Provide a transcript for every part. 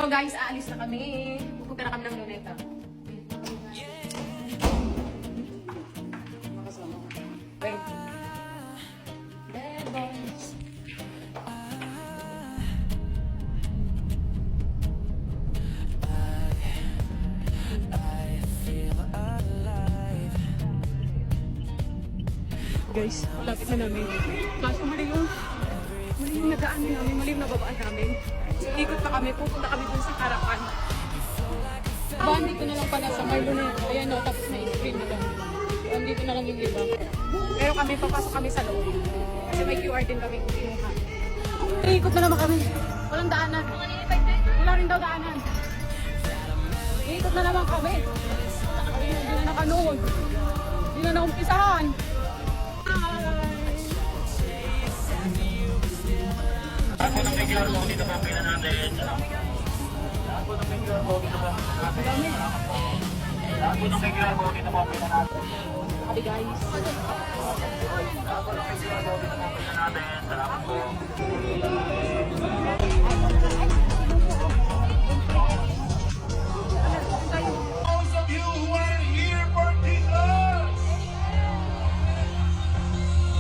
So guys, aalis na kami. Pupunta na kami ng Luneta. Wait. Devils. Guys, lapit na namin. Kaso mali yung nagaan namin, mali yung nababaan namin. Ikot pa kami, pupunta kami dun sa harapan. Bandito na lang pala sa Marlo na yun. Ayan o, tapos may screen na lang. Andito na lang yung iba. Pero kami, papasok kami sa loob. Kasi may QR din kami kinuha. Ikot na naman kami. Walang daanan. Wala rin daw daanan. Ikot na naman kami. Hindi na nakanood. Hindi na naumpisahan. Lahat po ng may QR code dito po pila natin. Lahat po ng may QR code dito po pila natin. Lahat po ng may QR code dito po pila natin. Hi guys. Lahat po ng may QR code dito po pila natin. Salamat po. Those of you who are here for Jesus.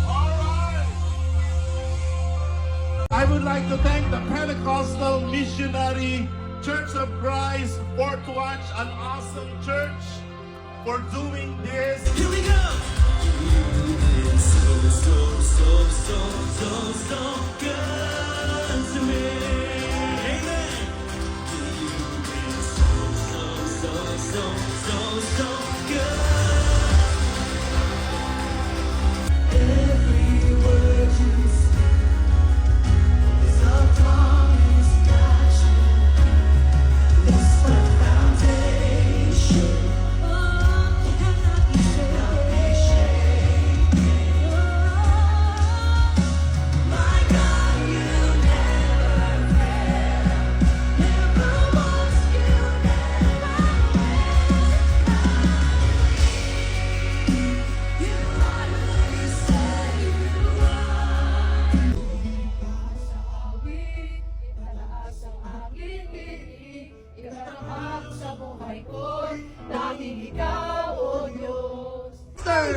All right. I would like to thank the Pentecostal Missionary Church of Christ, Fort Watch, an awesome church, for doing this. Here we go! You've been so good to me. Amen. You've been so good. Every word you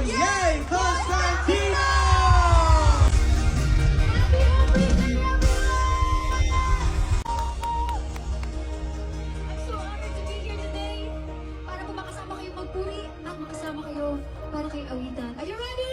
Yay! Constantino! I'm so honored to be here today para po makasama kayo magpuri at makasama kayo para kay awitan. Are you ready?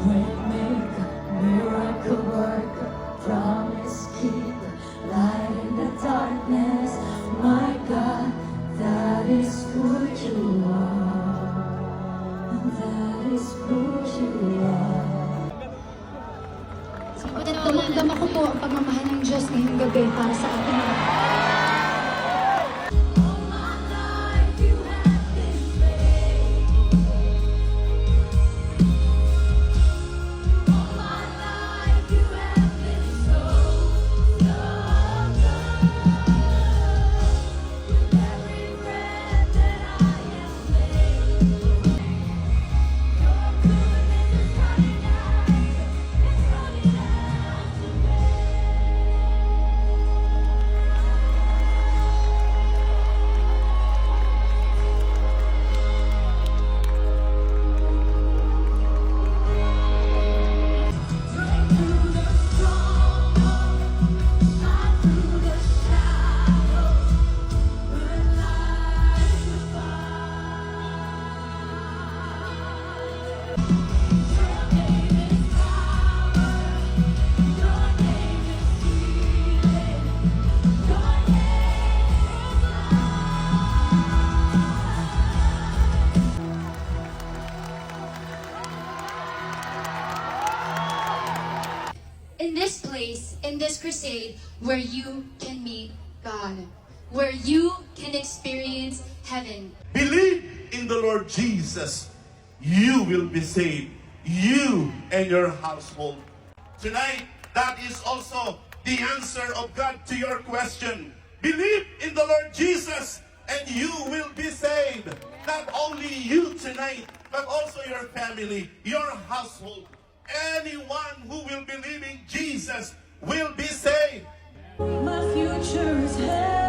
Waymaker, miracle worker, promise keeper, light in the darkness. My God, that is who you are. That is who you are. Damang-dama ko po ang pagmamahal ng Diyos ngayong gabi para sa ating mga in this place, in this crusade, where you can meet God, where you can experience heaven. Believe in the Lord Jesus. You will be saved. You and your household. Tonight, that is also the answer of God to your question. Believe in the Lord Jesus and you will be saved. Not only you tonight, but also your family, your household. Anyone who will believe in Jesus will be saved. My future is heaven.